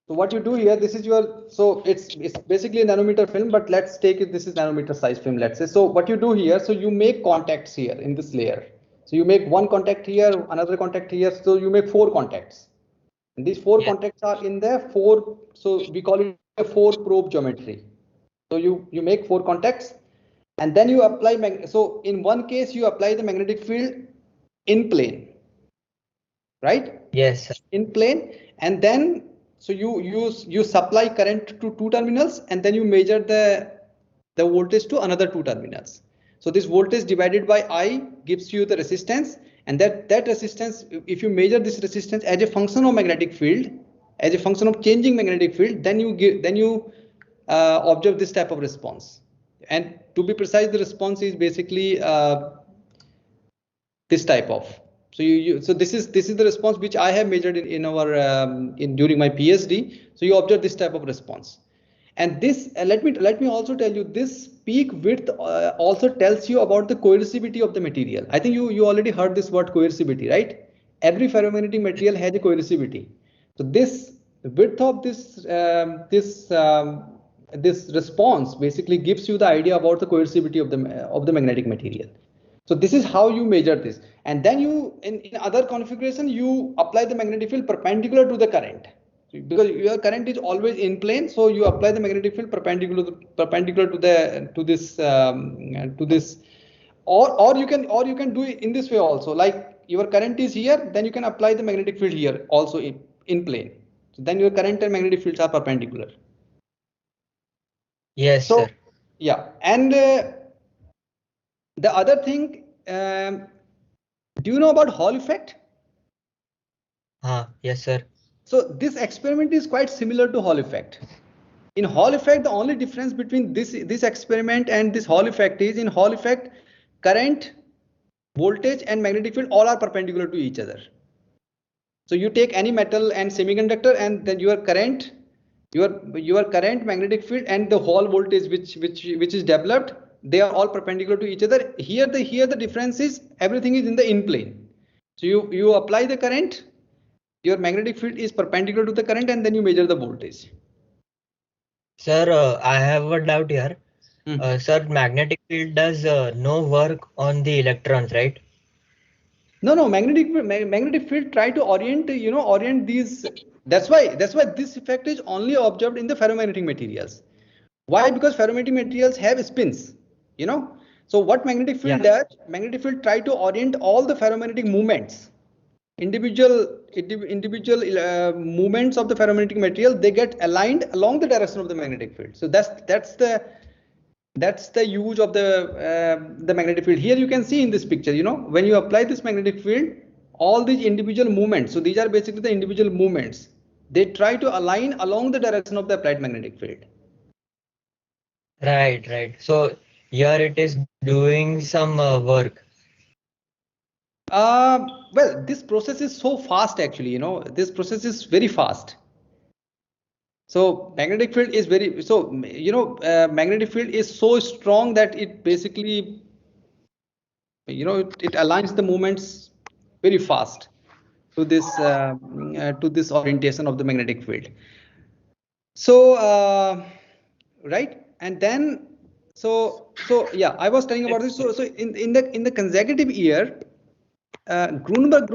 So what you do here, this is your, so it's basically a nanometer film, but let's take it, this is nanometer size film, let's say. So what you do here, so you make contacts here in this layer. So you make one contact here, another contact here, so you make 4 contacts. And these 4 contacts are in the 4, so we call it a 4 probe geometry. So you make 4 contacts, and then you apply, so in one case you apply the magnetic field in plane, right? Yes, sir. In plane, and then so you supply current to 2 terminals, and then you measure the voltage to another 2 terminals. So this voltage divided by I gives you the resistance, and that resistance, if you measure this resistance as a function of magnetic field, as a function of changing magnetic field, then you observe this type of response. And to be precise, the response is basically this type of. So this is the response which I have measured in our during my PhD. So you observe this type of response, and this let me also tell you, this peak width also tells you about the coercivity of the material. I think you already heard this word coercivity, right? Every ferromagnetic material has a coercivity. So this width of this response basically gives you the idea about the coercivity of the magnetic material. So this is how you measure this, and then you in other configuration you apply the magnetic field perpendicular to the current, because your current is always in plane. So you apply the magnetic field perpendicular to this, or you can do it in this way also. Like your current is here, then you can apply the magnetic field here also in plane. So then your current and magnetic fields are perpendicular. Yes, so, sir. Yeah, and the other thing, do you know about Hall effect? Yes, sir. So this experiment is quite similar to Hall effect. In Hall effect, the only difference between this experiment and this Hall effect is, in Hall effect, current, voltage, and magnetic field all are perpendicular to each other. So you take any metal and semiconductor, and then your current, magnetic field, and the Hall voltage which is developed, they are all perpendicular to each other. Here the difference is everything is in the in plane. So you apply the current, your magnetic field is perpendicular to the current, and then you measure the voltage. Sir, I have a doubt here. Sir, magnetic field does no work on the electrons, right? No, magnetic field try to orient these. That's why this effect is only observed in the ferromagnetic materials. Why? Because ferromagnetic materials have spins, So what magnetic field does? Magnetic field try to orient all the ferromagnetic movements, individual movements of the ferromagnetic material. They get aligned along the direction of the magnetic field. So that's the use of the magnetic field. Here you can see in this picture, when you apply this magnetic field, all these individual movements, so these are basically the individual movements, they try to align along the direction of the applied magnetic field. Right. So here it is doing some work. Well, this process is so fast, actually, this process is very fast. So magnetic field is magnetic field is so strong that it basically, it aligns the movements very fast to this orientation of the magnetic field. So right, and then so yeah, I was telling about this. So in the consecutive year, Grunberg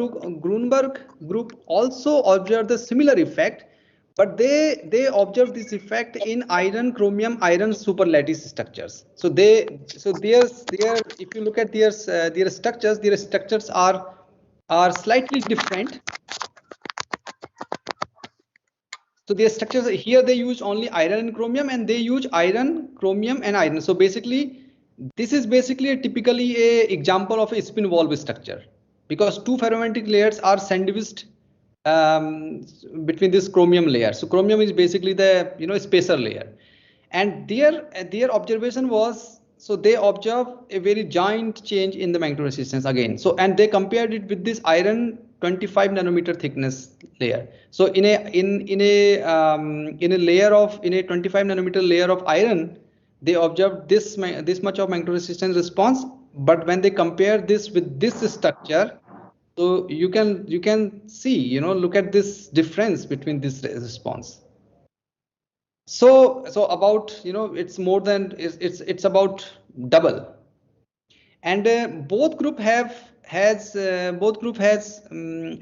group also observed the similar effect, but they observed this effect in iron chromium superlattice structures. So their if you look at their structures are slightly different. So their structures here, they use only iron and chromium, and they use iron, chromium, and iron. So basically, this is basically typically a example of a spin valve structure, because 2 ferromagnetic layers are sandwiched between this chromium layer. So chromium is basically the spacer layer, and their observation was, so they observed a very giant change in the magnetoresistance again. So, and they compared it with this iron 25 nanometer thickness layer. So in a 25 nanometer layer of iron, they observed this much of magnetoresistance response. But when they compare this with this structure, so you can see, look at this difference between this response. So about, it's more than, it's about double. And both group has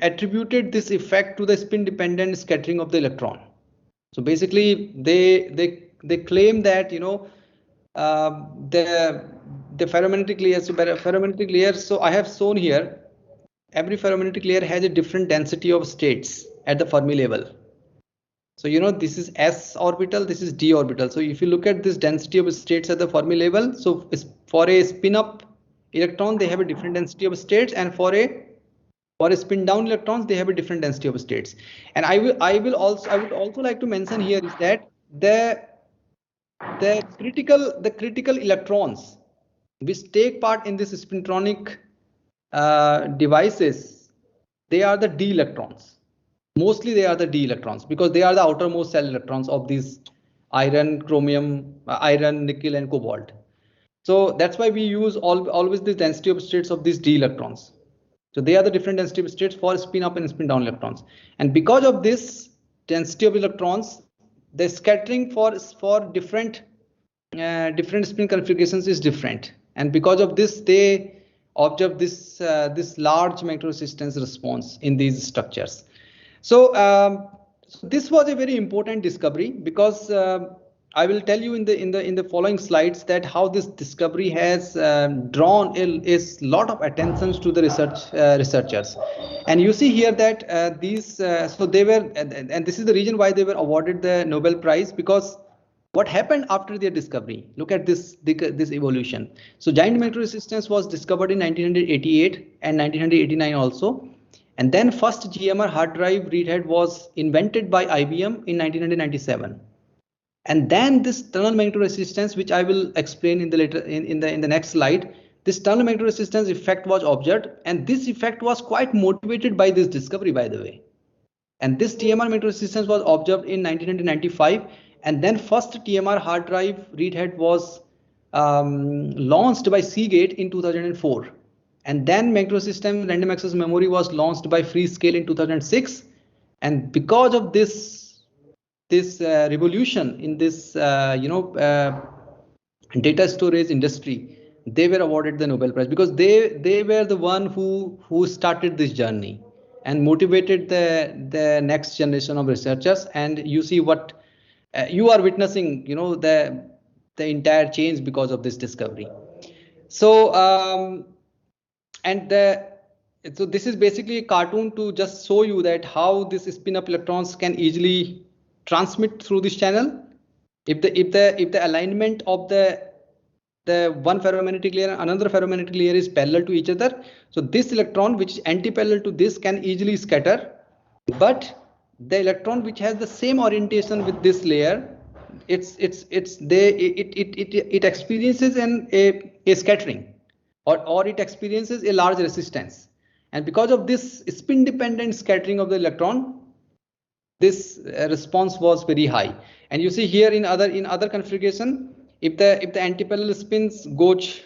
attributed this effect to the spin dependent scattering of the electron. So basically they claim that the ferromagnetic layers, ferromagnetic layers, so I have shown here every ferromagnetic layer has a different density of states at the Fermi level. So this is s orbital, this is d orbital. So if you look at this density of states at the Fermi level, so for a spin up electron they have a different density of states, and for a spin down electrons they have a different density of states. And I would also like to mention here is that the critical electrons which take part in this spintronic devices, they are the d electrons. Mostly they are the d electrons because they are the outermost shell electrons of these iron, chromium, iron, nickel, and cobalt. So that's why we use always the density of states of these d electrons. So they are the different density of states for spin up and spin down electrons. And because of this density of electrons, the scattering for different spin configurations is different. And because of this, they observe this large magnetoresistance response in these structures. So this was a very important discovery because I will tell you in the following slides that how this discovery has drawn a lot of attention to the researchers. And you see here that so they were, and this is the reason why they were awarded the Nobel Prize, because what happened after their discovery? Look at this evolution. So giant magnetoresistance was discovered in 1988 and 1989 also. And then first GMR hard drive readhead was invented by IBM in 1997. And then this tunnel magnetoresistance, which I will explain in the next slide, this tunnel magnetoresistance effect was observed, and this effect was quite motivated by this discovery, by the way. And this TMR magnetoresistance was observed in 1995, and then first TMR hard drive readhead was launched by Seagate in 2004. And then magnetosystem random access memory was launched by Freescale in 2006. And because of this revolution in this data storage industry, they were awarded the Nobel Prize because they were the one who started this journey and motivated the next generation of researchers. And you see what you are witnessing, the entire change because of this discovery. So so this is basically a cartoon to just show you that how this spin up electrons can easily transmit through this channel if the alignment of the one ferromagnetic layer and another ferromagnetic layer is parallel to each other. So this electron which is anti-parallel to this can easily scatter, but the electron which has the same orientation with this layer, it experiences a scattering, or it experiences a large resistance. And because of this spin dependent scattering of the electron, this response was very high. And you see here in other configuration, if the anti-parallel spins goes,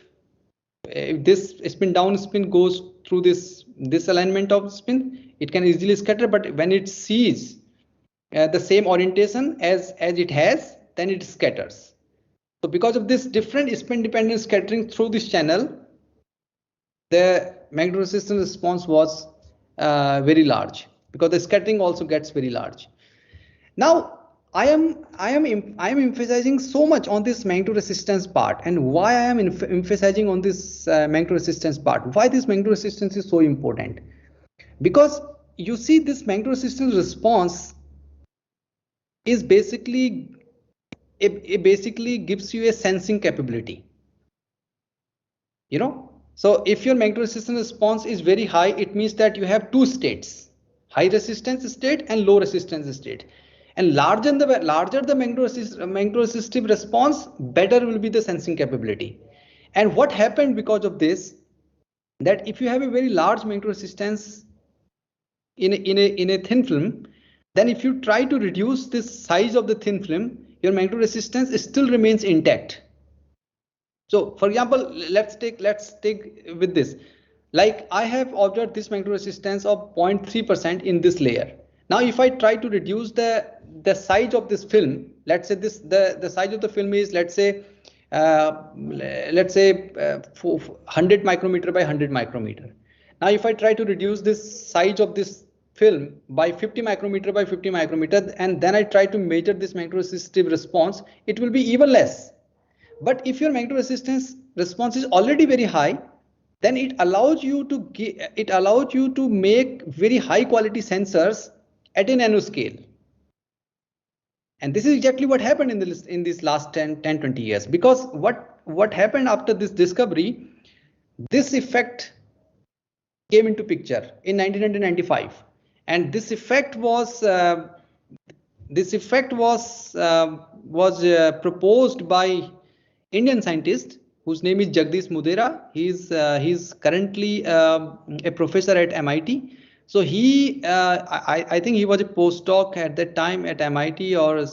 if this spin down spin goes through this alignment of spin, it can easily scatter. But when it sees the same orientation as it has, then it scatters. So because of this different spin dependent scattering through this channel, the magnetoresistance response was very large, because the scattering also gets very large. Now I am emphasizing so much on this magnetoresistance part, and why I am emphasizing on this magnetoresistance part, why this magnetoresistance is so important, because you see this magnetoresistance response is basically it basically gives you a sensing capability, So if your magnetoresistance response is very high, it means that you have two states, high resistance state and low resistance state. And larger the magnetoresistive response, better will be the sensing capability. And what happened because of this, that if you have a very large magnetoresistance in a thin film, then if you try to reduce this size of the thin film, your magnetoresistance still remains intact. So for example, let's take with this, like I have observed this magnetoresistance of 0.3% in this layer. Now, if I try to reduce the size of this film, let's say the size of the film is, let's say 100 micrometer by 100 micrometer. Now, if I try to reduce this size of this film by 50 micrometer by 50 micrometer, and then I try to measure this magnetoresistive response, it will be even less. But if your magnetoresistance response is already very high, then it allows you to make very high quality sensors at a nanoscale. And this is exactly what happened in this last 10-20 years. Because what happened after this discovery, this effect came into picture in 1995, and this effect was proposed by Indian scientist whose name is Jagdish Mudera. He's currently a professor at MIT. So I think he was a postdoc at that time at MIT, or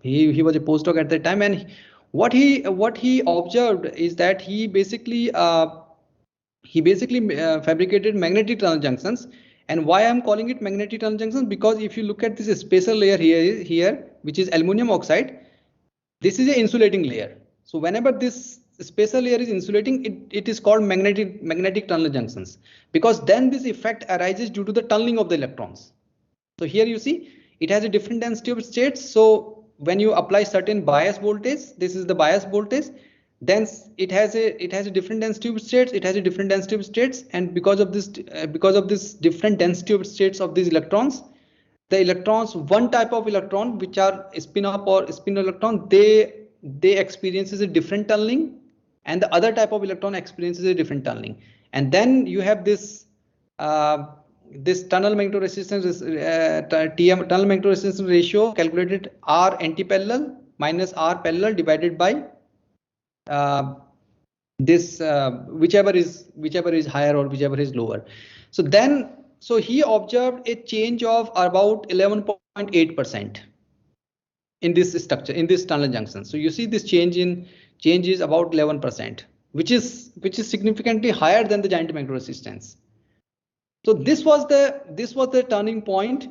he was a postdoc at that time. And what he observed is that he basically fabricated magnetic tunnel junctions. And why I'm calling it magnetic tunnel junctions? Because if you look at this spacer layer here, which is aluminum oxide, this is an insulating layer. So whenever this spacer layer is insulating, it is called magnetic tunnel junctions, because then this effect arises due to the tunneling of the electrons. So here you see it has a different density of states. So when you apply certain bias voltage, this is the bias voltage, then it has a different density of states. It has a different density of states, and because of this different density of states of these electrons, the electrons, one type of electron which are spin up or spin electron, they experiences a different tunneling, and the other type of electron experiences a different tunneling. And then you have this tunnel magnetoresistance tunnel magnetoresistance ratio calculated R antiparallel minus R parallel divided by whichever is higher or whichever is lower. So he observed a change of about 11.8% in this structure, in this tunnel junction. So you see this change is about 11%, which is significantly higher than the giant magnetoresistance. So this was the turning point.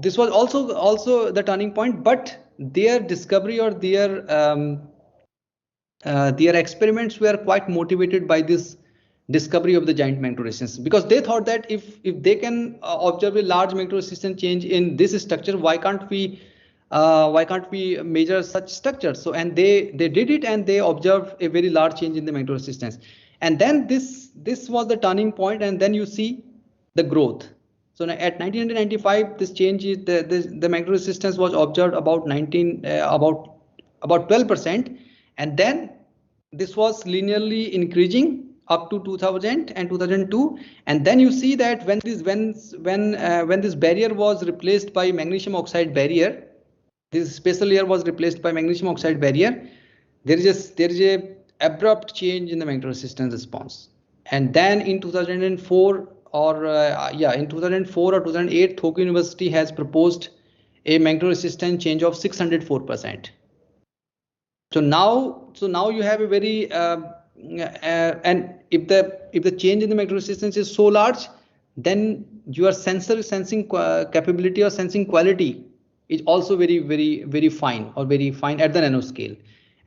This was also the turning point, but their discovery or their experiments were quite motivated by this discovery of the giant magnetoresistance, because they thought that if they can observe a large magnetoresistance change in this structure, why can't we measure such structures? So, and they did it, and they observed a very large change in the magnetoresistance. And then this was the turning point, and then you see the growth. So at 1995, this change is the magnetoresistance was observed about 12%, and then this was linearly increasing up to 2000 and 2002. And then you see that when this barrier was replaced by magnesium oxide barrier, this spacer layer was replaced by magnesium oxide barrier, there is a abrupt change in the magnetoresistance response. And then in 2004 or 2008, Tokyo University has proposed a magnetoresistance change of 604%. So now you have a very and if the change in the magnetoresistance is so large, then your sensing capability or sensing quality is also very, very, very fine, or very fine at the nanoscale.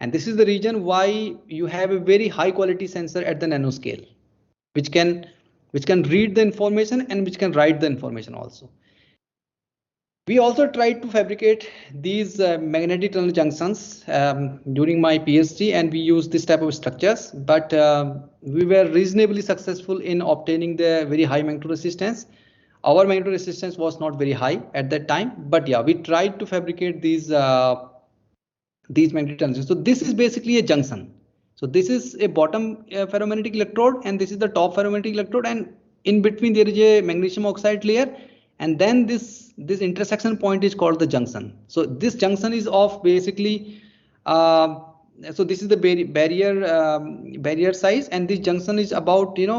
And this is the reason why you have a very high quality sensor at the nanoscale, which can read the information and which can write the information also. We also tried to fabricate these magnetic tunnel junctions during my PhD, and we used this type of structures, but we were reasonably successful in obtaining the very high magnetoresistance. Our magnetoresistance was not very high at that time, but yeah, we tried to fabricate these magnetic tunnels. So this is basically a junction. So this is a bottom ferromagnetic electrode, and this is the top ferromagnetic electrode, and in between there is a magnesium oxide layer, and then this intersection point is called the junction. So this junction is of basically so this is the barrier size, and this junction is about in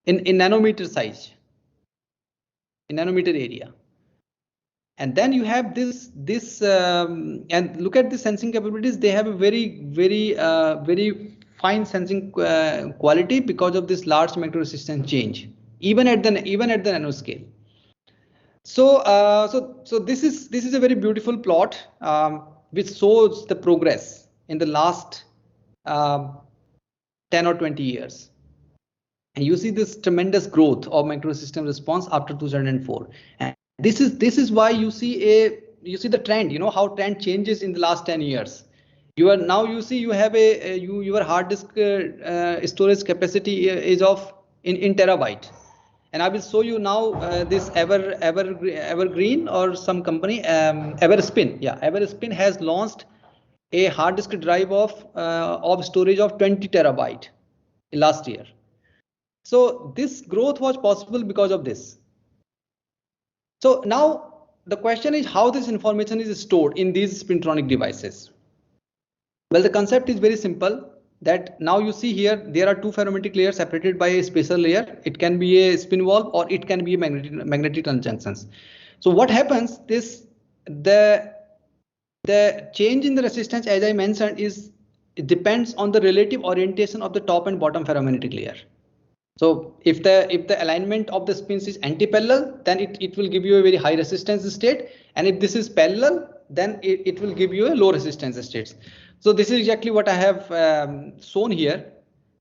nanometer size, in nanometer area. And then you have this and look at the sensing capabilities. They have a very, very, very fine sensing quality because of this large magnetoresistance change, even at the nanoscale. So this is a very beautiful plot which shows the progress in the last 10 or 20 years. And you see this tremendous growth of magnetosystem system response after 2004. And this is why you see the trend, you know, how trend changes in the last 10 years. You have your hard disk storage capacity is of in terabyte. And I will show you now this Evergreen or some company, Everspin. Yeah, Everspin has launched a hard disk drive of storage of 20 terabyte last year. So this growth was possible because of this. So now the question is how this information is stored in these spintronic devices. Well, the concept is very simple. That now you see here there are two ferromantic layers separated by a spacer layer. It can be a spin valve or it can be a magnetic junctions. So what happens, the change in the resistance, as I mentioned, it depends on the relative orientation of the top and bottom ferromagnetic layer. So if the alignment of the spins is anti-parallel, then it will give you a very high resistance state, and if this is parallel, then it will give you a low resistance state. So this is exactly what I have shown here.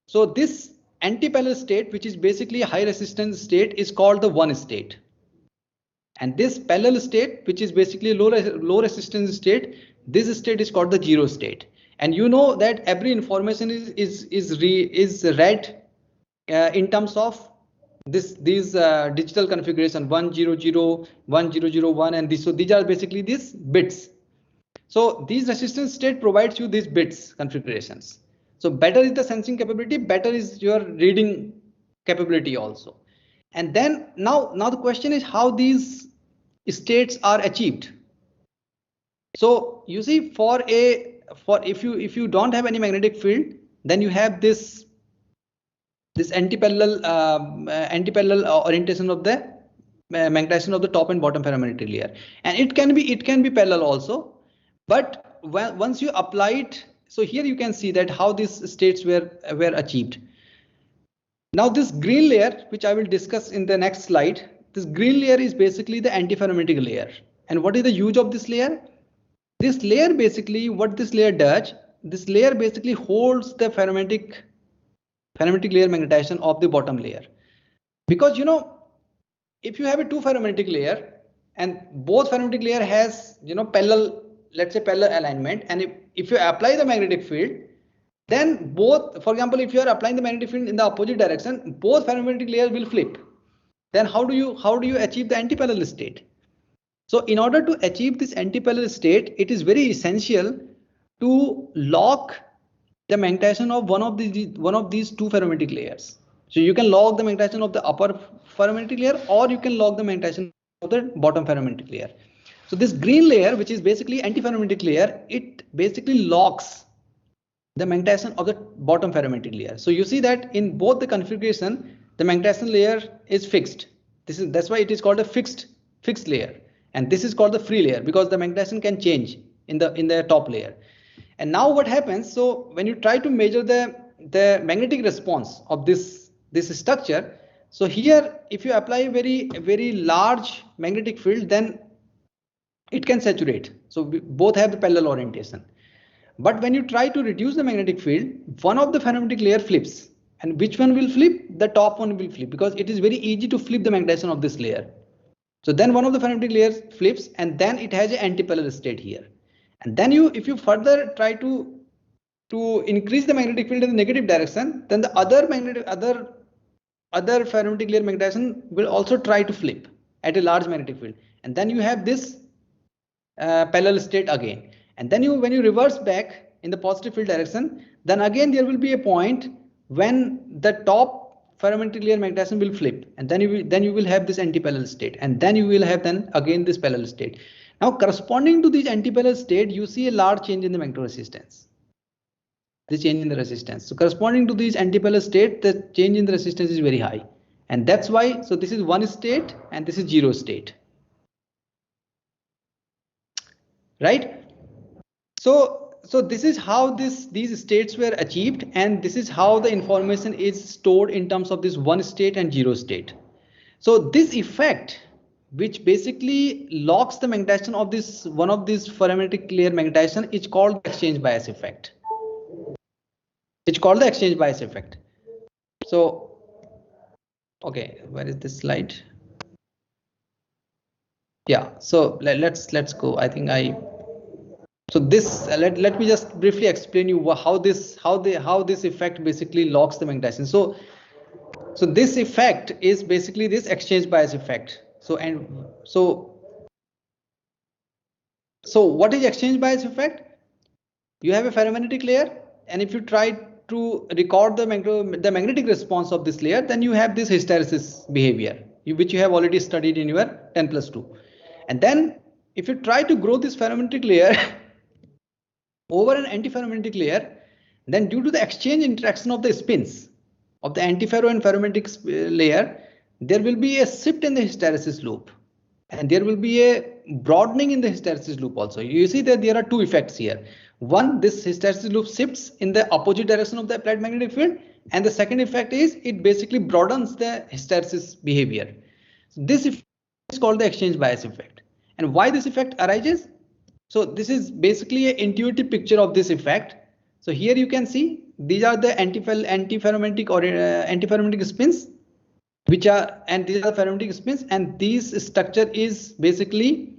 So this anti-parallel state, which is basically a high resistance state, is called the one state. And this parallel state, which is basically a low resistance state, this state is called the zero state. And you know that every information is read in terms of these digital configuration 100, 1001, and this. So these are basically these bits. So these resistance state provides you these bits configurations. So better is the sensing capability, better is your reading capability also. And then now the question is how these states are achieved. So you see, if you don't have any magnetic field, then you have this anti-parallel orientation of the magnetization of the top and bottom ferromagnetic layer, and it can be parallel also. But once you apply it, so here you can see that how these states were achieved. Now this green layer, which I will discuss in the next slide, this green layer is basically the antiferromagnetic layer. And what is the use of this layer? This layer basically, what this layer does, this layer basically holds the ferromagnetic layer magnetization of the bottom layer. Because you know, if you have a two ferromagnetic layer and both ferromagnetic layer has, you know, parallel, let's say parallel alignment, and if you apply the magnetic field, then both, for example, if you are applying the magnetic field in the opposite direction, both ferromagnetic layers will flip. Then how do you achieve the anti-parallel state? So in order to achieve this anti-parallel state, it is very essential to lock the magnetization of one of these two ferromagnetic layers. So you can lock the magnetization of the upper ferromagnetic layer, or you can lock the magnetization of the bottom ferromagnetic layer. So this green layer, which is basically antiferromagnetic layer, it basically locks the magnetization of the bottom ferromagnetic layer. So you see that in both the configuration, the magnetization layer is fixed. That's why it is called a fixed layer, and this is called the free layer because the magnetization can change in the top layer. And now what happens? So when you try to measure the magnetic response of this structure, so here if you apply a very large magnetic field, then it can saturate. So both have the parallel orientation. But when you try to reduce the magnetic field, one of the ferromagnetic layer flips. And which one will flip? The top one will flip, because it is very easy to flip the magnetization of this layer. So then one of the ferromagnetic layers flips, and then it has an anti-parallel state here. And then if you further try to increase the magnetic field in the negative direction, then the other ferromagnetic layer magnetization will also try to flip at a large magnetic field. And then you have this parallel state again. And then when you reverse back in the positive field direction, then again there will be a point when the top ferromagnetic layer magnetization will flip, and then you will have this anti-parallel state, and then you will have then again this parallel state. Now corresponding to this anti-parallel state, you see a large change in the magnetoresistance. This change in the resistance. So corresponding to this anti-parallel state, the change in the resistance is very high, and that's why. So this is one state and this is zero state, right? So this is how these states were achieved, and this is how the information is stored in terms of this one state and zero state. So this effect which basically locks the magnetization of this one of these ferromantic layer magnetization is called exchange bias effect. It's called the exchange bias effect. So, okay, where is this slide? Yeah, so let's go. I think so this let me just briefly explain you how this effect basically locks the magnetization. So this effect is basically this exchange bias effect. So what is exchange bias effect? You have a ferromagnetic layer, and if you try to record the magnetic response of this layer, then you have this hysteresis behavior, which you have already studied in your 10+2. And then if you try to grow this ferromagnetic layer over an antiferromagnetic layer, then due to the exchange interaction of the spins of the antiferro and ferromagnetic layer, there will be a shift in the hysteresis loop, and there will be a broadening in the hysteresis loop also. You see that there are two effects here. One, this hysteresis loop shifts in the opposite direction of the applied magnetic field, and the second effect is it basically broadens the hysteresis behavior. So this effect is called the exchange bias effect. And why this effect arises? So this is basically an intuitive picture of this effect. So here you can see these are the antiferromagnetic or antiferromagnetic spins, which are, and these are the ferromagnetic spins, and this structure is basically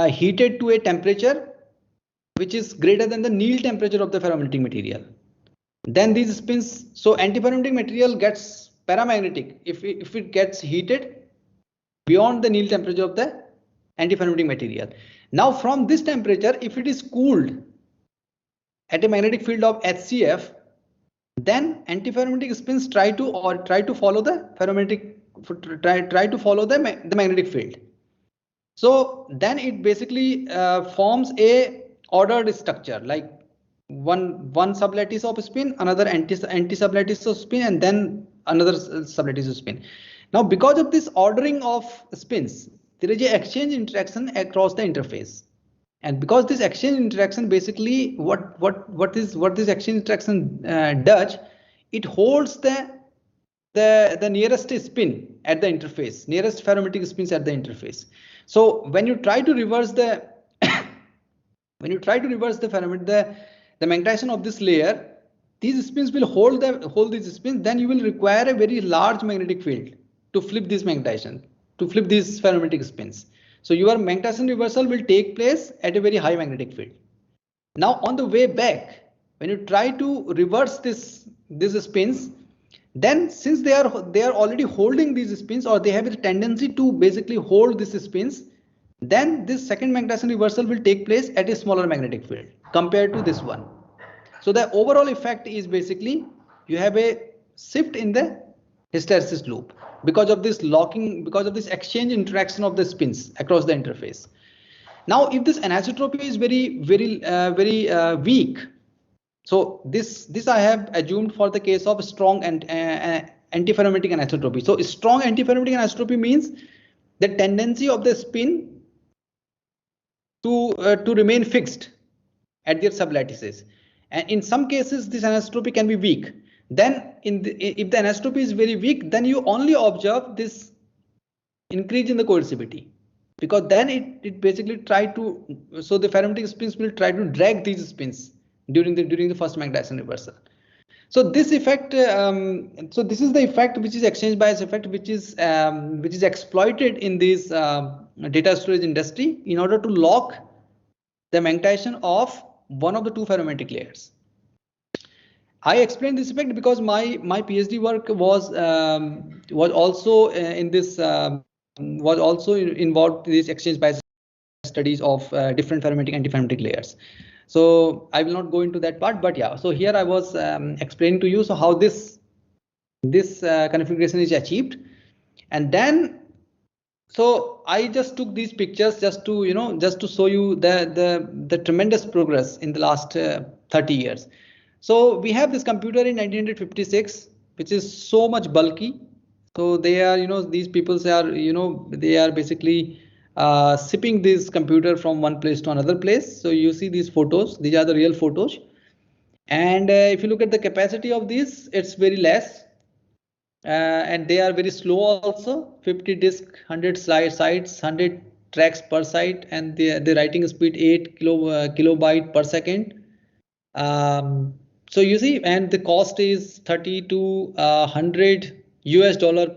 heated to a temperature which is greater than the Néel temperature of the ferromagnetic material. Then these spins, so antiferromagnetic material gets paramagnetic if it gets heated beyond the Néel temperature of the antiferromagnetic material. Now from this temperature, if it is cooled at a magnetic field of HCF, then antiferromagnetic spins try to follow the ferromagnetic, try to follow the magnetic field. So then it basically forms a ordered structure, like one sublattice of spin, another anti sublattice of spin, and then another sublattice of spin. Now because of this ordering of spins, there is an exchange interaction across the interface. And because this exchange interaction basically what this exchange interaction does, it holds the nearest spin at the interface, nearest ferromagnetic spins at the interface. So when you try to reverse the the magnetization of this layer, these spins will hold these spins. Then you will require a very large magnetic field to flip this magnetization, to flip these ferromagnetic spins. So your magnetization reversal will take place at a very high magnetic field. Now on the way back, when you try to reverse these spins, then since they are already holding these spins, or they have a tendency to basically hold these spins, then this second magnetization reversal will take place at a smaller magnetic field compared to this one. So the overall effect is basically you have a shift in the hysteresis loop because of this locking, because of this exchange interaction of the spins across the interface. Now if this anisotropy is very weak, so this I have assumed for the case of strong and antiferromagnetic anisotropy. So strong antiferromagnetic anisotropy means the tendency of the spin to remain fixed at their sublattices, and in some cases this anisotropy can be weak. Then if the anisotropy is very weak, then you only observe this increase in the coercivity, because then it basically try to, so the ferromagnetic spins will try to drag these spins during the first magnetization reversal. So this effect, so this is the effect which is exchange bias effect, which is exploited in this data storage industry in order to lock the magnetization of one of the two ferromagnetic layers. I explained this effect because my PhD work was also in this was also involved this exchange bias studies of different ferromagnetic and antiferromagnetic layers. So I will not go into that part, but yeah, so here I was explaining to you so how this configuration is achieved. And then so I just took these pictures just to show you the tremendous progress in the last 30 years. So we have this computer in 1956, which is so much bulky. So they are, these people are, they are basically shipping this computer from one place to another place. So you see these photos, these are the real photos. And if you look at the capacity of these, it's very less. and they are very slow also. 50 disk, 100 sites, 100 tracks per site, and the writing speed 8 kilobyte per second. So you see, and the cost is 30 to 100 US dollar.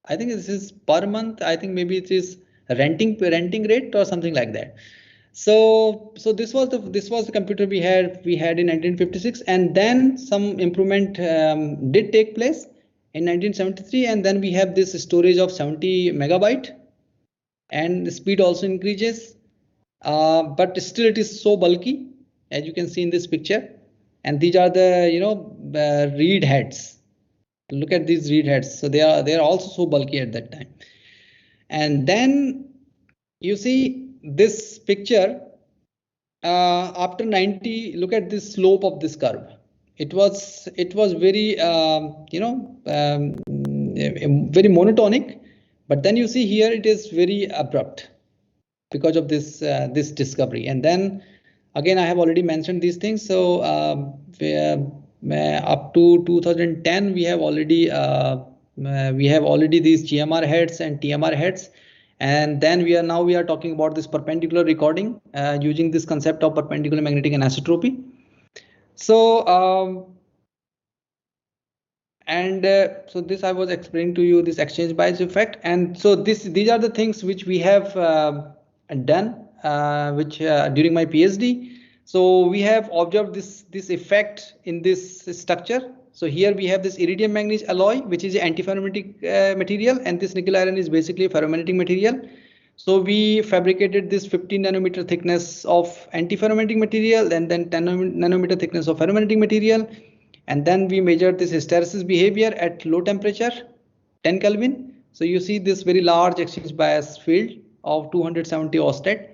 I think this is per month. I think maybe it is renting rate or something like that. So this was the computer we had in 1956, and then some improvement did take place in 1973, and then we have this storage of 70 megabyte, and the speed also increases, but still it is so bulky, as you can see in this picture. And these are the read heads. Look at these read heads. So they are also so bulky at that time. And then you see this picture after 90. Look at this slope of this curve. It was very very monotonic, but then you see here it is very abrupt because of this this discovery. And then again, I have already mentioned these things. So up to 2010 we have already these GMR heads and TMR heads. And then we are talking about this perpendicular recording using this concept of perpendicular magnetic anisotropy. So so this I was explaining to you, this exchange bias effect. And so these are the things which we have done during my PhD. So we have observed this effect in this structure. So here we have this iridium manganese alloy, which is an antiferrometric material, and this nickel iron is basically a ferromagnetic material. So we fabricated this 15 nanometer thickness of antiferromagnetic material, and then 10 nanometer thickness of ferromagnetic material. And then we measured this hysteresis behavior at low temperature, 10 Kelvin. So you see this very large exchange bias field of 270 oersted.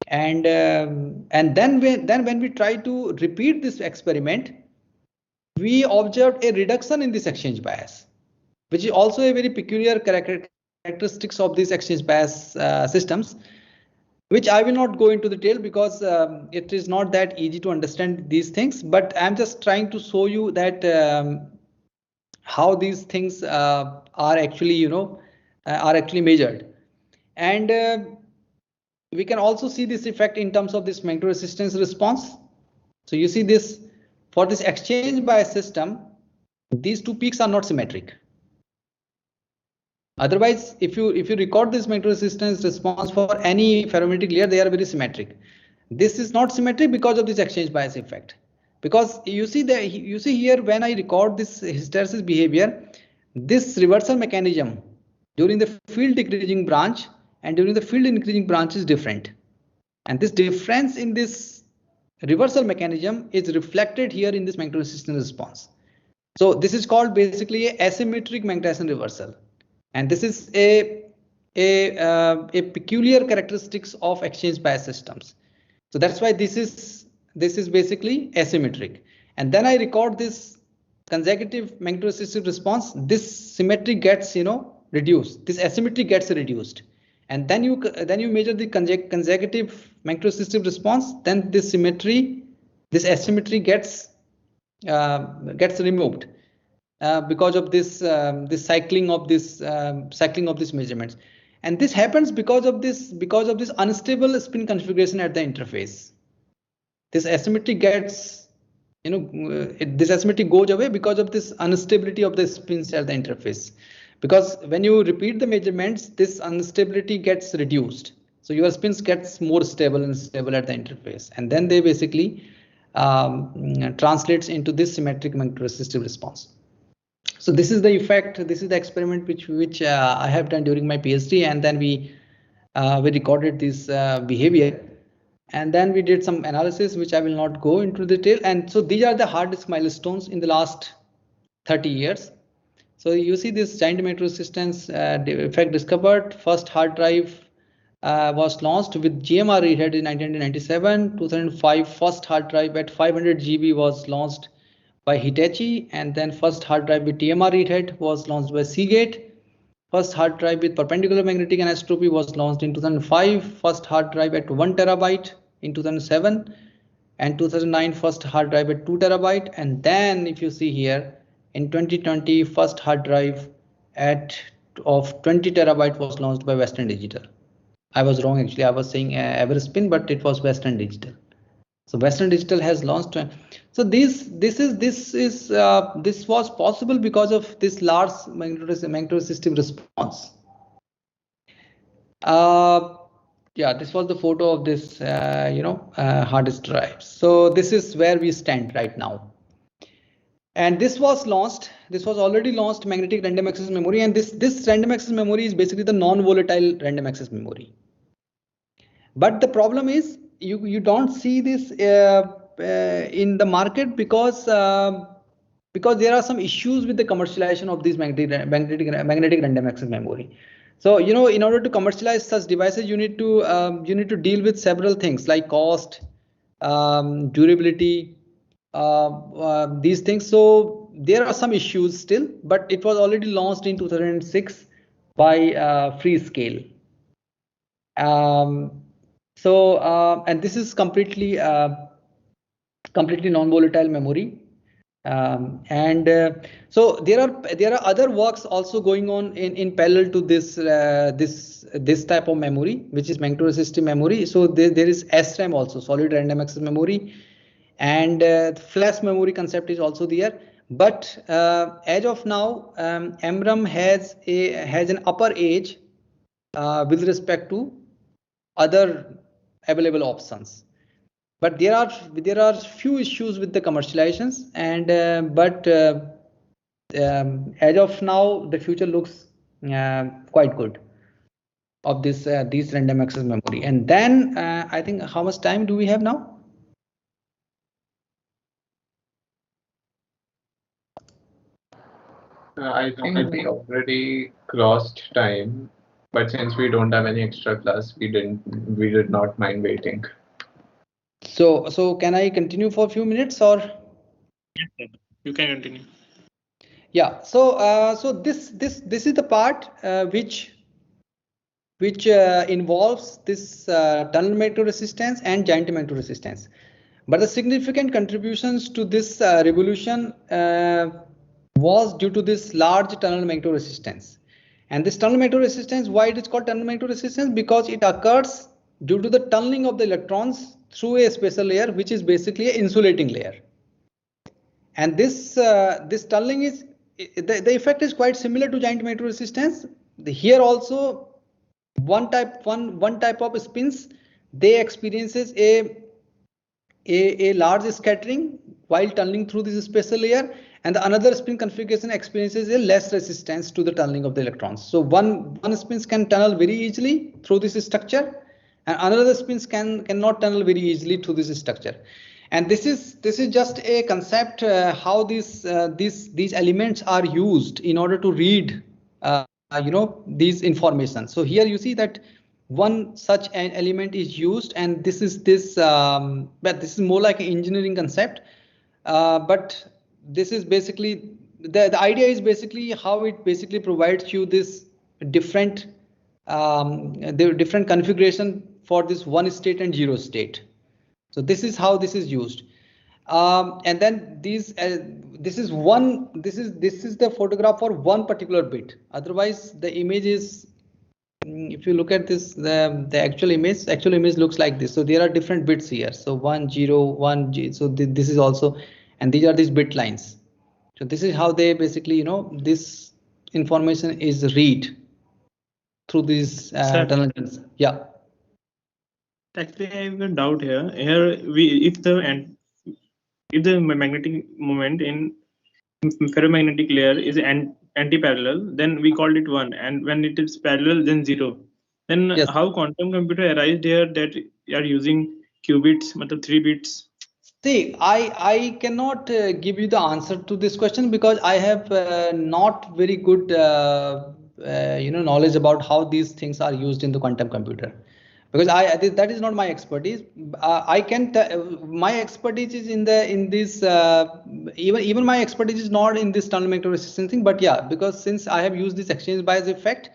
And then when we try to repeat this experiment, we observed a reduction in this exchange bias, which is also a very peculiar characteristics of these exchange bias systems, which I will not go into detail because it is not that easy to understand these things. But I'm just trying to show you that how these things are actually measured. And we can also see this effect in terms of this magnetoresistance response. So you see this, for this exchange bias system, these two peaks are not symmetric. Otherwise, if you record this magnetoresistance response for any ferromagnetic layer, they are very symmetric. This is not symmetric because of this exchange bias effect. Because you see here, when I record this hysteresis behavior, this reversal mechanism during the field decreasing branch and during the field increasing branch is different. And this difference in this reversal mechanism is reflected here in this magnetoresistance response. So this is called basically a asymmetric magnetization reversal. And this is a peculiar characteristics of exchange bias systems. So that's why this is basically asymmetric. And then I record this consecutive magnetoresistive response. This symmetry gets reduced. This asymmetry gets reduced. And then you measure the consecutive magnetoresistive response. Then this asymmetry gets removed. Because of this cycling of these measurements. And this happens because of this unstable spin configuration at the interface. This asymmetry gets this asymmetry goes away because of this instability of the spins at the interface. Because when you repeat the measurements, this instability gets reduced. So your spins gets more stable and stable at the interface, and then they basically translates into this symmetric magnetoresistive response. So this is the effect. This is the experiment which I have done during my PhD, and then we recorded this behavior, and then we did some analysis, which I will not go into detail. And so these are the hard disk milestones in the last 30 years. So you see this giant magnetoresistance effect discovered. First hard drive was launched with GMR read head in 1997. 2005, first hard drive at 500 GB was launched by Hitachi, and then first hard drive with TMR read head was launched by Seagate. First hard drive with perpendicular magnetic anisotropy was launched in 2005. First hard drive at 1 terabyte in 2007, and 2009 first hard drive at 2 terabyte. And then if you see here, in 2020, first hard drive of 20 terabyte was launched by Western Digital. I was wrong actually. I was saying Everspin, but it was Western Digital. So Western Digital has launched. So this was possible because of this large magnetosystem response. Yeah, this was the photo of this hard disk drive. So this is where we stand right now. And this was launched. This was already launched magnetic random access memory, and this random access memory is basically the non-volatile random access memory. But the problem is you don't see this in the market because there are some issues with the commercialization of this magnetic random access memory. So in order to commercialize such devices, you need to deal with several things like cost, durability, these things. So there are some issues still, but it was already launched in 2006 by Freescale. And this is completely non-volatile memory. So there are other works also going on in parallel to this type of memory, which is magnetoresistive memory. So there is SRAM also, solid random access memory, and flash memory concept is also there. But as of now, MRAM has an upper edge with respect to other available options. But there are few issues with the commercializations, and as of now, the future looks quite good of this random access memory. And then I think, how much time do we have now? I think we already crossed time, but since we don't have any extra class, we did not mind waiting. So can I continue for a few minutes, or? Yes, you can continue. Yeah. So this is the part which involves this tunnel magnetoresistance and giant magnetoresistance. But the significant contributions to this revolution was due to this large tunnel magnetoresistance. And this tunnel magnetoresistance, why it is called tunnel magnetoresistance? Because it occurs due to the tunneling of the electrons through a special layer, which is basically an insulating layer. And this tunneling is the effect is quite similar to giant magnetoresistance. Here also, one type of spins, they experiences a large scattering while tunneling through this special layer, and the another spin configuration experiences a less resistance to the tunneling of the electrons. So one spins can tunnel very easily through this structure, and another spins cannot tunnel very easily through this structure. And this is just a concept how these elements are used in order to read these information. So here you see that one such an element is used, and this is but this is more like an engineering concept. But this is basically the idea is basically how it basically provides you this different configuration for this 1 state and 0 state. So this is how this is used. And then this is the photograph for one particular bit. Otherwise, the image is, if you look at this, the actual image looks like this. So there are different bits here. So 1 0 1 G. So this is also, and these are these bit lines. So this is how they basically, this information is read through these tunnels. Yeah. Actually, I have a doubt here. If the magnetic moment in ferromagnetic layer is anti-parallel, then we called it 1, and when it is parallel, then 0. Then yes. How quantum computer arrived here that you are using qubits, 3 bits? See, I cannot give you the answer to this question because I have not very good knowledge about how these things are used in the quantum computer. Because that is not my expertise. I can my expertise is in this even my expertise is not in this tunnel magnetoresistance thing. But yeah, because since I have used this exchange bias effect,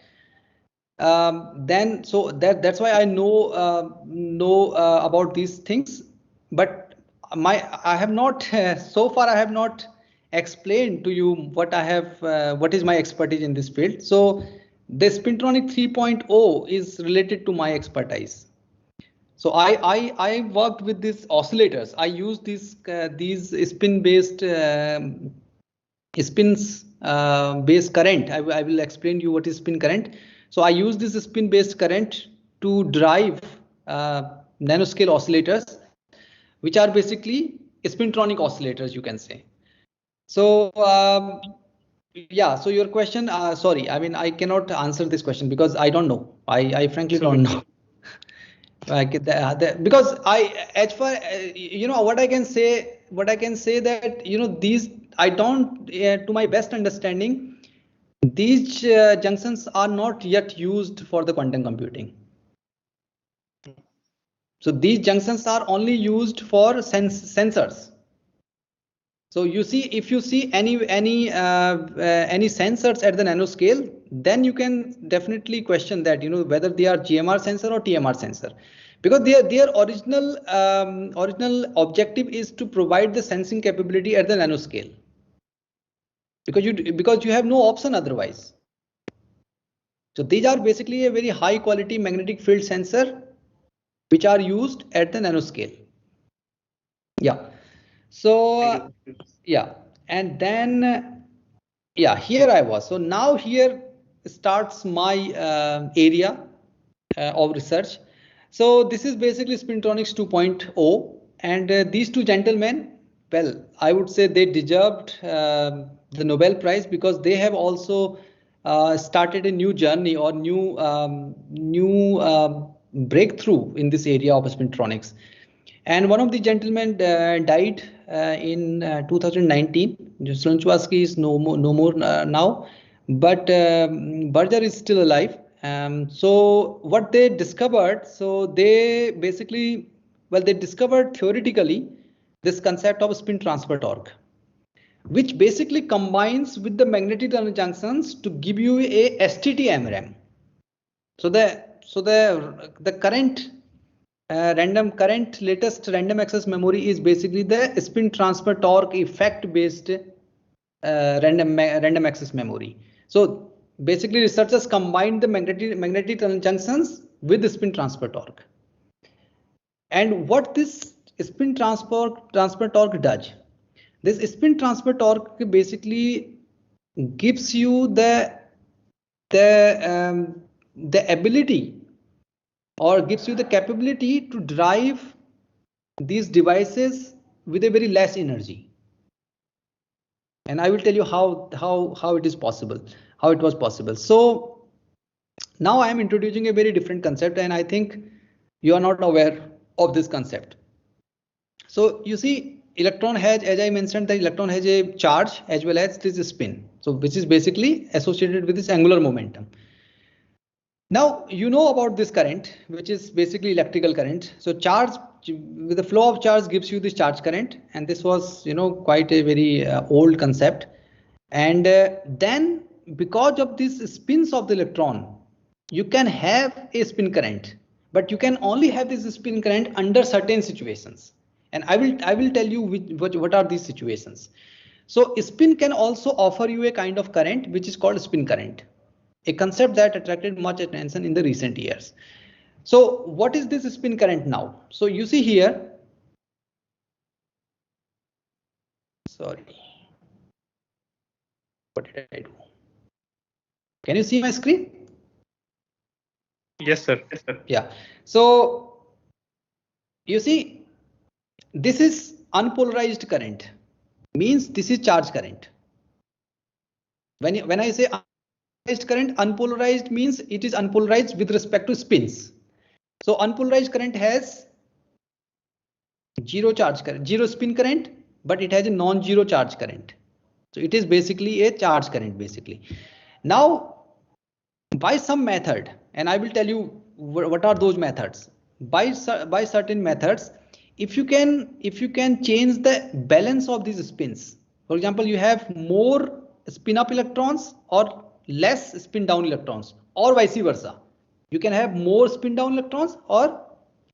then so that's why I know about these things. But I have not so far I have not explain to you what I have, what is my expertise in this field. So the Spintronic 3.0 is related to my expertise. So I worked with these oscillators. I use these spin based spins based current. I will explain you what is spin current. So I use this spin based current to drive nanoscale oscillators, which are basically spintronic oscillators, you can say. So yeah, so your question, sorry, I mean, I cannot answer this question because I don't know. I frankly don't know. Because as far you know, what I can say that, you know, these, I don't, to my best understanding, these junctions are not yet used for the quantum computing. So these junctions are only used for sensors. So you see, if you see any sensors at the nanoscale, then you can definitely question that, you know, whether they are GMR sensor or TMR sensor, because their original objective is to provide the sensing capability at the nanoscale, because you have no option otherwise. So these are basically a very high quality magnetic field sensor which are used at the nanoscale. Yeah. So yeah, and then yeah, here I was. So now here starts my area of research. So this is basically Spintronics 2.0, and these two gentlemen, well, I would say they deserved the Nobel Prize, because they have also started a new journey or new breakthrough in this area of spintronics. And one of the gentlemen died in 2019. Slonczewski is no more now, but Berger is still alive. So what they discovered, so they basically, well, they discovered theoretically this concept of spin transfer torque, which basically combines with the magnetic tunnel junctions to give you a STT-MRAM. So the current latest random access memory is basically the spin transfer torque effect based random access memory. So basically researchers combined the magnetic tunnel junctions with the spin transfer torque. And what this spin transfer torque does, this spin transfer torque basically gives you the ability, or gives you the capability to drive these devices with a very less energy. And I will tell you how it is possible, how it was possible. So now I am introducing a very different concept, and I think you are not aware of this concept. So you see, electron has, as I mentioned, the electron has a charge as well as this spin, so which is basically associated with this angular momentum. Now you know about this current, which is basically electrical current. So charge, with the flow of charge, gives you this charge current, and this was, you know, quite a very old concept. And then because of these spins of the electron, you can have a spin current, but you can only have this spin current under certain situations. And I will tell you what are these situations. So spin can also offer you a kind of current which is called spin current, a concept that attracted much attention in the recent years. So what is this spin current now? So you see here, sorry, what did I do? Can you see my screen? Yes, sir. Yes, sir. Yeah. So you see, this is unpolarized current, means this is charge current. When I say unpolarized current, unpolarized means it is unpolarized with respect to spins. So unpolarized current has zero charge current, zero spin current, but it has a non-zero charge current. So it is basically a charge current basically. Now, by some method, and I will tell you what are those methods. By certain methods, if you can change the balance of these spins. For example, you have more spin up electrons or less spin down electrons, or vice versa. You can have more spin down electrons or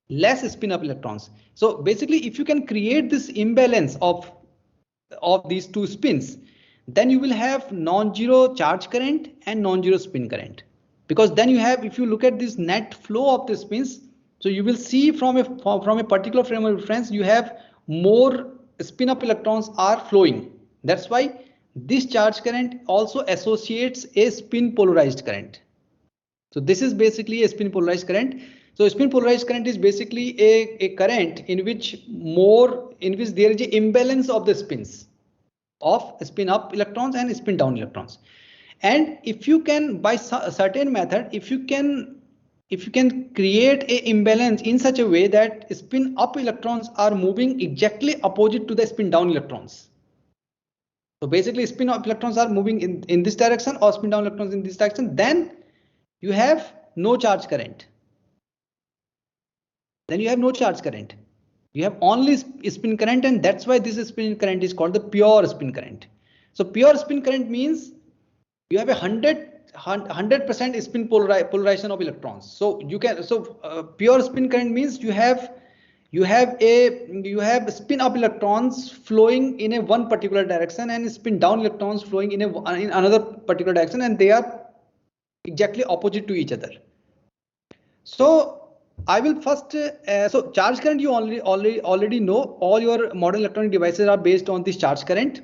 less spin up electrons. So basically, if you can create this imbalance of of these two spins, then you will have non-zero charge current and non-zero spin current. Because then you have, if you look at this net flow of the spins, so you will see from a particular frame of reference, you have more spin up electrons are flowing. That's why this charge current also associates a spin polarized current. So this is basically a spin polarized current. So spin polarized current is basically a current in which there is an imbalance of the spins of spin up electrons and spin down electrons. And if you can, by a certain method, if you can create a imbalance in such a way that spin up electrons are moving exactly opposite to the spin down electrons. So basically spin up electrons are moving in this direction or spin down electrons in this direction, then you have no charge current. Then you have no charge current. You have only spin current, and that's why this spin current is called the pure spin current. So pure spin current means you have 100% spin polarization of electrons. So you can, pure spin current means you have spin up electrons flowing in a one particular direction and spin down electrons flowing in another particular direction, and they are exactly opposite to each other. So I will first, so charge current you already know. All your modern electronic devices are based on this charge current.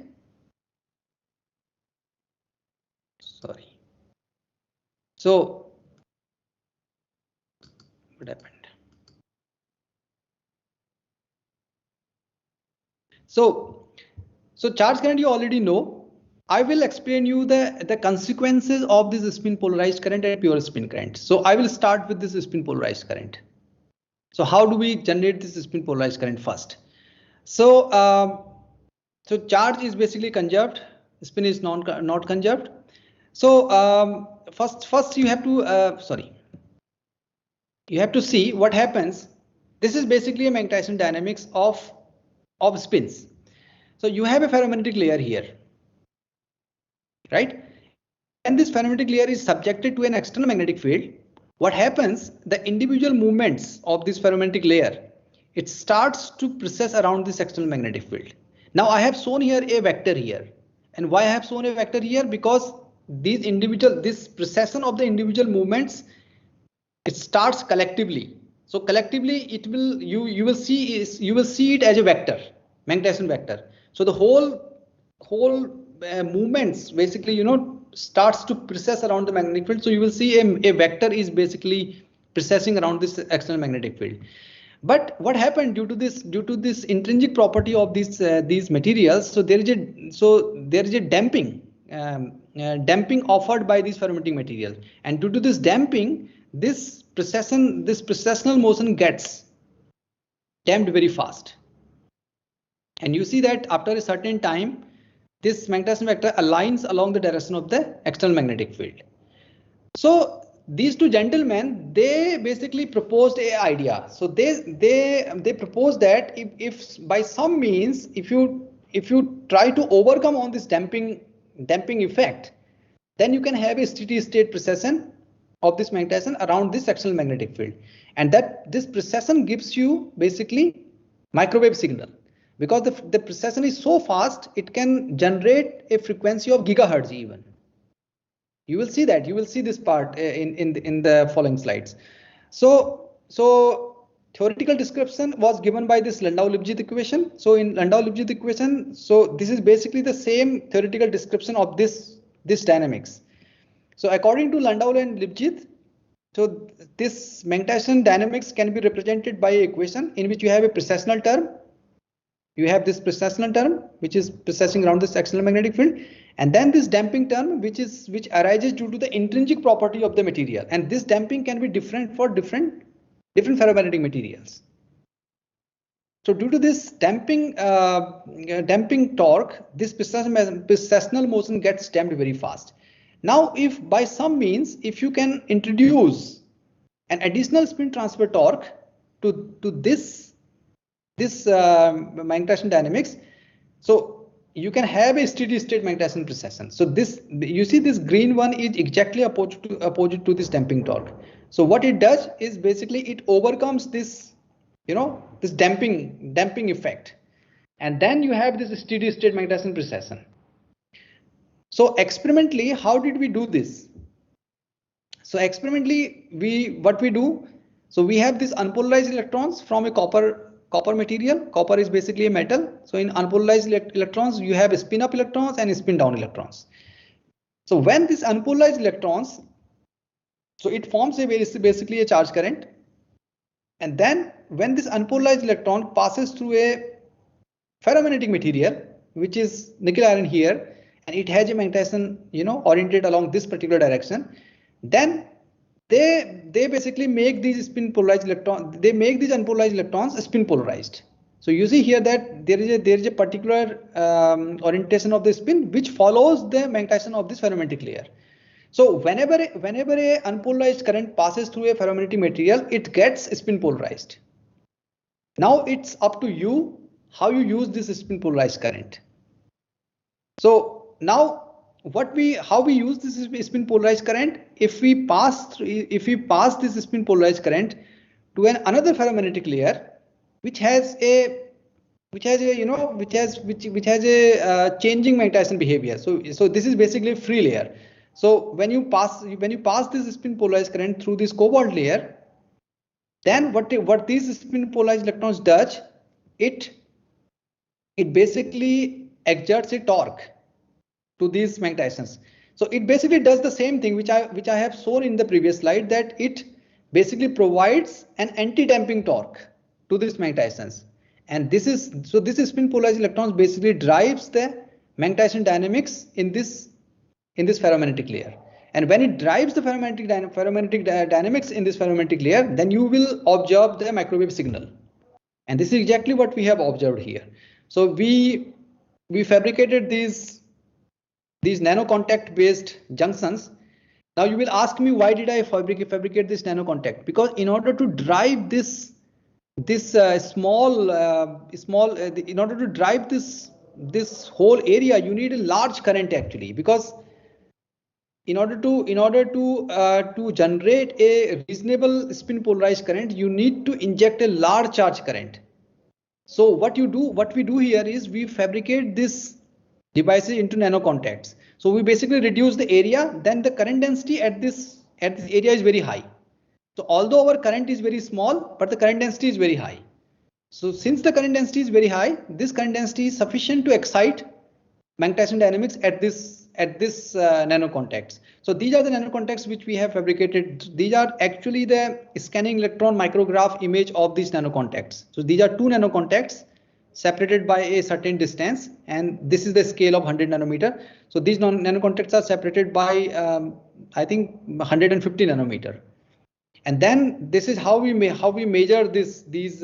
Sorry. So what happened? So charge current you already know. I will explain you the consequences of this spin polarized current and pure spin current. So I will start with this spin polarized current. So how do we generate this spin polarized current first? So charge is basically conserved, spin is not conserved. So first you have to you have to see what happens. This is basically a Magnetization dynamics of spins. So you have a ferromagnetic layer here, right? And this ferromagnetic layer is subjected to an external magnetic field. What happens? The individual movements of this ferromagnetic layer, it starts to precess around this external magnetic field. Now I have shown here a vector here. And why I have shown a vector here? Because this precession of the individual movements, it starts collectively. So collectively, it will you will see it as a vector, Magnetization vector. So the whole movements basically starts to precess around the magnetic field. So you will see a vector is basically precessing around this external magnetic field. But what happened due to this intrinsic property of these materials? So there is a damping offered by this ferromagnetic material, and due to this damping, this precessional motion gets damped very fast. And you see that after a certain time, this Magnetization vector aligns along the direction of the external magnetic field. So these two gentlemen, they basically proposed an idea. So they proposed that if by some means, if you try to overcome on this damping effect, then you can have a steady state precession of this magnetization around this external magnetic field, and that this precession gives you basically microwave signal. Because the precession is so fast, it can generate a frequency of gigahertz even. You will see that. You will see this part in the following slides. So theoretical description was given by this Landau-Lipschitz equation. So in Landau-Lipschitz equation, so this is basically the same theoretical description of this dynamics. So according to Landau and Lipschitz, so this Magnetization dynamics can be represented by an equation in which you have a precessional term. You have this precessional term which is precessing around this external magnetic field, and then this damping term which arises due to the intrinsic property of the material, and this damping can be different for different ferromagnetic materials. So due to this damping torque, this precessional motion gets damped very fast. Now if by some means, if you can introduce an additional spin transfer torque to this Magnetization dynamics, so you can have a steady state Magnetization precession. So this, you see this green one is exactly opposite to this damping torque. So what it does is basically it overcomes this, this damping effect. And then you have this steady state magnetization precession. So experimentally, how did we do this? So experimentally, what we do, so we have these unpolarized electrons from a copper material. Copper is basically a metal. So in unpolarized electrons, you have spin up electrons and spin down electrons. So when these unpolarized electrons, so it forms basically a charge current. And then when this unpolarized electron passes through a ferromagnetic material, which is nickel iron here, and it has a magnetization, oriented along this particular direction, then they basically make these spin polarized electrons, they make these unpolarized electrons spin polarized. So you see here that there is a particular orientation of the spin which follows the magnetization of this ferromagnetic layer. So whenever a unpolarized current passes through a ferromagnetic material, it gets spin polarized. Now it's up to you how you use this spin polarized current. So now how we use this spin polarized current, if we pass this spin polarized current to another ferromagnetic layer which has a changing magnetization behavior. So this is basically a free layer. So when you pass this spin polarized current through this cobalt layer, then what these spin polarized electrons does, it basically exerts a torque to these magnetizations. So it basically does the same thing which I have shown in the previous slide, that it basically provides an anti-damping torque to these magnetizations. And this spin polarized electrons basically drives the magnetization dynamics in this ferromagnetic layer. And when it drives the ferromagnetic dynamics in this ferromagnetic layer, then you will observe the microwave signal. And this is exactly what we have observed here. So we fabricated these nano contact based junctions. Now you will ask me, why did I fabricate this nano contact? Because in order to drive this whole area, you need a large current actually, because in order to generate a reasonable spin polarized current, you need to inject a large charge current. So what we do here is we fabricate these devices into nano contacts. So we basically reduce the area, then the current density at this area is very high. So although our current is very small, but the current density is very high. So since the current density is very high, this current density is sufficient to excite magnetization dynamics at this nano contacts. So these are the nano contacts which we have fabricated. These are actually the scanning electron micrograph image of these nano contacts. So these are two nano contacts separated by a certain distance, and this is the scale of 100 nanometer. So these nano contacts are separated by I think 150 nanometer. And then this is how we measure these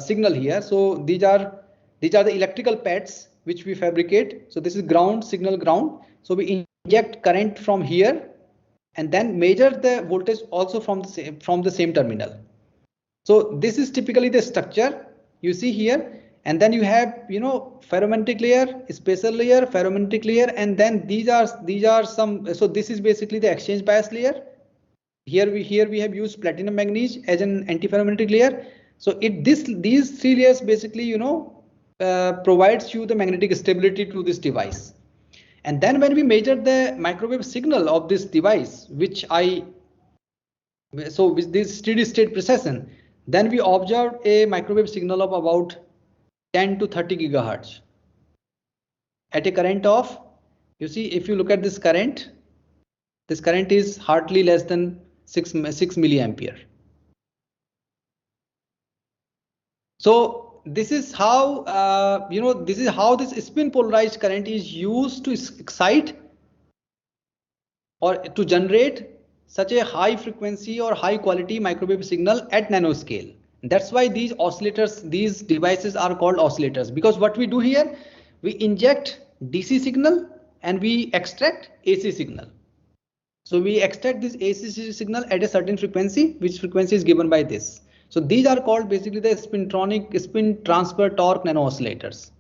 signal here. So these are the electrical pads which we fabricate. So this is ground, signal ground. So we inject current from here and then measure the voltage also from the same terminal. So this is typically the structure you see here. And then you have ferromagnetic layer, spacer layer, ferromagnetic layer, and then these are some. So this is basically the exchange bias layer. Here we have used platinum manganese as an antiferromagnetic layer. So these three layers basically provides you the magnetic stability to this device. And then when we measure the microwave signal of this device, with this steady state precession, then we observe a microwave signal of about 10 to 30 gigahertz at a current of, you see, if you look at this current is hardly less than 6 milliampere. So this is how this spin polarized current is used to excite or to generate such a high frequency or high quality microwave signal at nanoscale. That's why these devices are called oscillators, because what we do here, we inject DC signal and we extract AC signal. So we extract this AC signal at a certain frequency, which frequency is given by this. So these are called basically the spin transfer torque nano oscillators,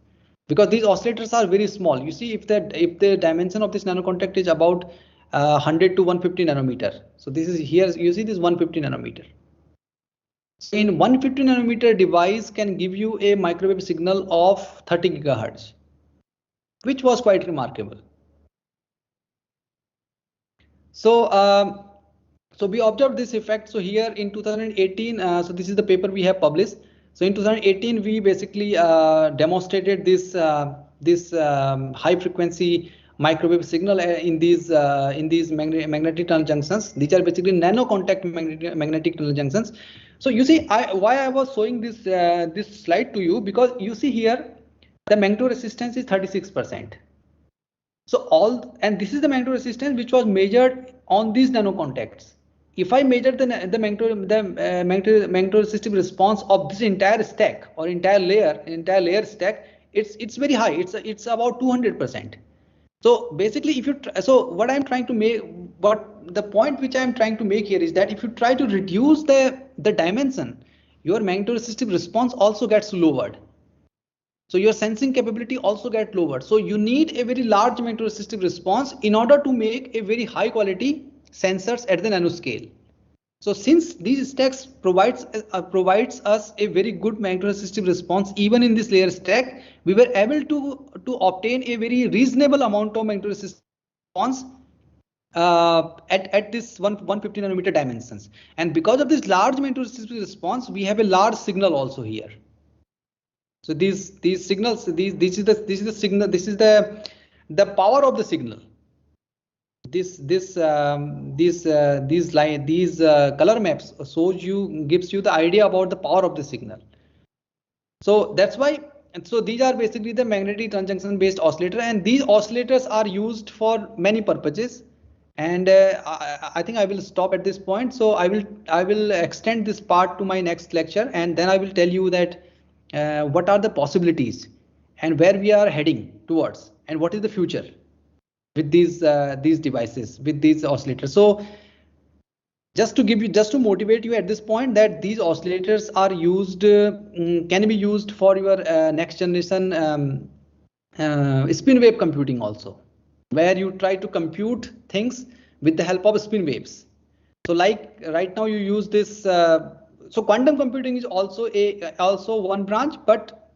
because these oscillators are very small. You see, if the dimension of this nano contact is about 100 to 150 nanometer. So this is here, you see this 150 nanometer. So in 150 nanometer device can give you a microwave signal of 30 gigahertz, which was quite remarkable. So so we observed this effect. So here in 2018, so this is the paper we have published. So in 2018, we basically demonstrated this high frequency microwave signal in these magnetic tunnel junctions. These are basically nano contact magnetic tunnel junctions. So you see, why I was showing this this slide to you, because you see here the magnetoresistance is 36%. So and this is the magnetoresistance which was measured on these nano contacts. If I measure the magnetoresistive response of this entire stack or entire layer stack, it's very high. It's about 200%. So basically, if you what I'm trying to make, what the point which I'm trying to make here is that if you try to reduce the dimension, your magnetoresistive response also gets lowered. So your sensing capability also gets lowered. So you need a very large magnetoresistive response in order to make a very high quality sensors at the nanoscale. So since these stacks provides us a very good magnetoresistive response even in this layer stack, we were able to obtain a very reasonable amount of magnetoresistive response at this 150 nanometer dimensions. And because of this large magnetoresistive response, we have a large signal also here. So these signals, this is the signal, this is the power of the signal. These color maps gives you the idea about the power of the signal. So that's why. And so these are basically the magnetic junction based oscillator, and these oscillators are used for many purposes. And I think I will stop at this point. So I will extend this part to my next lecture, and then I will tell you that what are the possibilities and where we are heading towards, and what is the future with these devices, with these oscillators. So just to motivate you at this point, that these oscillators are used, can be used for your next generation spin wave computing also, where you try to compute things with the help of spin waves. So like right now you use this, so quantum computing is also one branch, but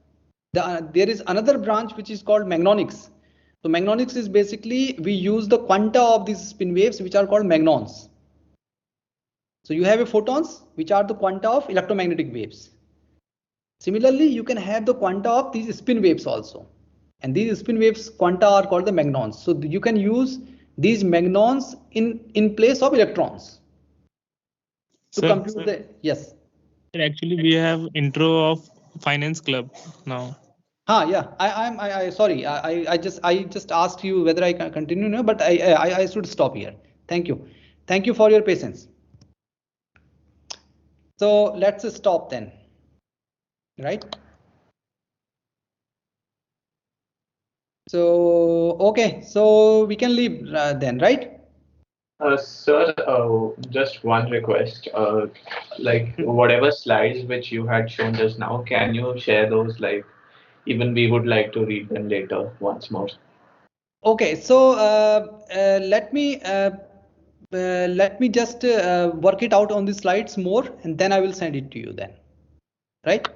there is another branch which is called magnonics. So magnonics is basically, we use the quanta of these spin waves which are called magnons. So you have a photons which are the quanta of electromagnetic waves. Similarly, you can have the quanta of these spin waves also, and these spin waves quanta are called the magnons. So you can use these magnons in place of electrons to compute the, yes. Actually, we have intro of finance club now. Yeah, I sorry, I just asked you whether I can continue now, but I should stop here. Thank you for your patience. So let's stop then, right? So okay, so we can leave then, right? Sir, just one request. Like whatever slides which you had shown just now, can you share those? Like, even we would like to read them later once more. Okay, so let me just work it out on the slides more, and then I will send it to you then, right?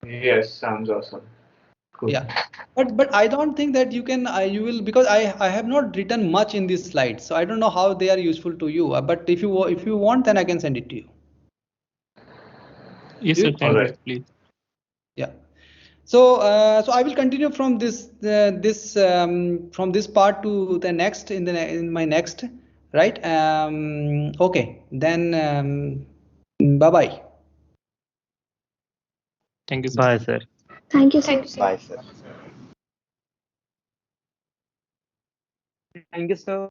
Yes, sounds awesome. Cool. Yeah, but I don't think that you can you will, because I have not written much in these slides, so I don't know how they are useful to you. But if you want, then I can send it to you. Yes, sir. All right. Please. Yeah. So so I will continue from this from this part to the next in my next, right? Okay, then bye bye. Thank you, sir. Bye, sir. Thank you, sir. Bye, sir. Thank you, sir.